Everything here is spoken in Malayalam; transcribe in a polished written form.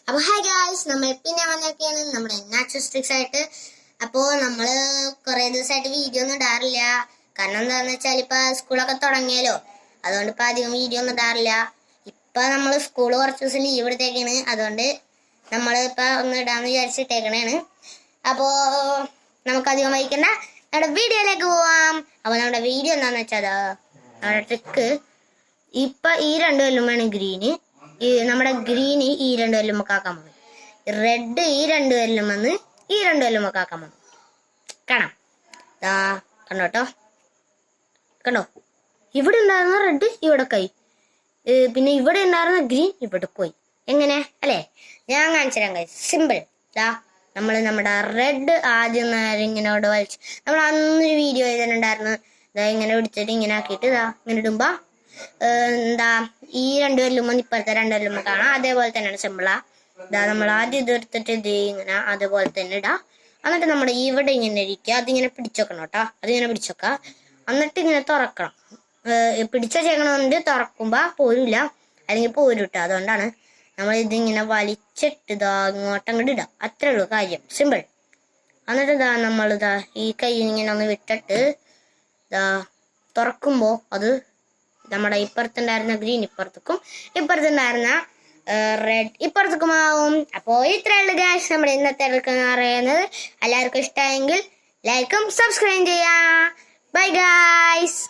അപ്പൊ ഹായ് ഗായ്സ്, നമ്മൾ പിന്നെ വന്നൊക്കെയാണ് നമ്മുടെ നാച്ചുറിസ്റ്റിക്സ് ആയിട്ട്. അപ്പോൾ നമ്മൾ കുറേ ദിവസമായിട്ട് വീഡിയോ ഒന്നും ഇടാറില്ല. കാരണം എന്താണെന്ന് വെച്ചാൽ ഇപ്പൊ സ്കൂളൊക്കെ തുടങ്ങിയല്ലോ, അതുകൊണ്ട് ഇപ്പൊ അധികം വീഡിയോ ഒന്നും ഇടാറില്ല. ഇപ്പൊ നമ്മൾ സ്കൂൾ കുറച്ച് ദിവസം ലീവ് എടുത്തേക്കാണ്, അതുകൊണ്ട് നമ്മൾ ഇപ്പൊ ഒന്ന് ഇടാന്ന് വിചാരിച്ചിട്ടേക്കണേണ്. അപ്പോ നമുക്കധികം വഹിക്കണ്ട, നമ്മുടെ വീഡിയോയിലേക്ക് പോവാം. അപ്പൊ നമ്മുടെ വീഡിയോ എന്താന്ന് വെച്ചാൽ നമ്മുടെ ട്രിക്ക് ഇപ്പൊ ഈ രണ്ടു കൊല്ലുമാണ് ഗ്രീന്, നമ്മുടെ ഗ്രീന് ഈ രണ്ടു കൊല്ലുമൊക്കെ ആക്കാൻ പോകും, റെഡ് ഈ രണ്ടു കൊല്ലും വന്ന് ഈ രണ്ടു കൊല്ലുമൊക്കെ ആക്കാൻ പോകും. കാണാം, കണ്ടോട്ടോ, കണ്ടോ, ഇവിടെ ഉണ്ടായിരുന്ന റെഡ് ഇവിടെ കൈ, പിന്നെ ഇവിടെ ഉണ്ടായിരുന്ന ഗ്രീൻ ഇവിടെ പോയി. എങ്ങനെ അല്ലേ? ഞാൻ കാണിച്ചു തരാം കൈ, സിമ്പിൾ. നമ്മൾ നമ്മുടെ റെഡ് ആദ്യം നേരം ഇങ്ങനെ ഇവിടെ വലിച്ച്, നമ്മൾ അന്നൊരു വീഡിയോ ചെയ്തിട്ടുണ്ടായിരുന്നു. ഇങ്ങനെ പിടിച്ചിട്ട് ഇങ്ങനെ ആക്കിയിട്ട് ഇങ്ങനെ ഇടുമ്പോ ഈ രണ്ടു കൊല്ലുമ്പോ ഇപ്പുറത്തെ രണ്ടു കൊല്ലുമ്പോ കാണാം. അതേപോലെ തന്നെയാണ് സിമ്പിളാ. നമ്മൾ ആദ്യം ഇത് എടുത്തിട്ട് ഇത് ഇങ്ങനെ അതേപോലെ തന്നെ ഇടാ. എന്നിട്ട് നമ്മുടെ ഇവിടെ ഇങ്ങനെ ഇരിക്കുക, അതിങ്ങനെ പിടിച്ചോക്കണം കേട്ടോ, അതിങ്ങനെ പിടിച്ചോക്ക. എന്നിട്ട് ഇങ്ങനെ തുറക്കണം. പിടിച്ച ചെയ്യണമെന്നുണ്ട്, തുറക്കുമ്പോ പോരില്ല, അല്ലെങ്കിൽ പോരും. അതുകൊണ്ടാണ് നമ്മൾ ഇതിങ്ങനെ വലിച്ചിട്ട് ഇങ്ങോട്ടങ്ങോട്ട് ഇടാം. അത്രേ ഉള്ളൂ കാര്യം, സിമ്പിൾ. എന്നിട്ട് നമ്മളിതാ ഈ കൈ ഇങ്ങനെ ഒന്ന് വിട്ടിട്ട് തുറക്കുമ്പോ അത് നമ്മുടെ ഇപ്പുറത്തുണ്ടായിരുന്ന ഗ്രീൻ ഇപ്പുറത്തേക്കും, ഇപ്പുറത്തുണ്ടായിരുന്ന റെഡ് ഇപ്പുറത്തേക്കും ആവും. അപ്പോൾ ഇത്രയുള്ള ഗായ്സ് നമ്മുടെ ഇന്നത്തെ എന്ന് പറയുന്നത്. എല്ലാവർക്കും ഇഷ്ടമായെങ്കിൽ ലൈക്കും സബ്സ്ക്രൈബ് ചെയ്യാം. Bye guys.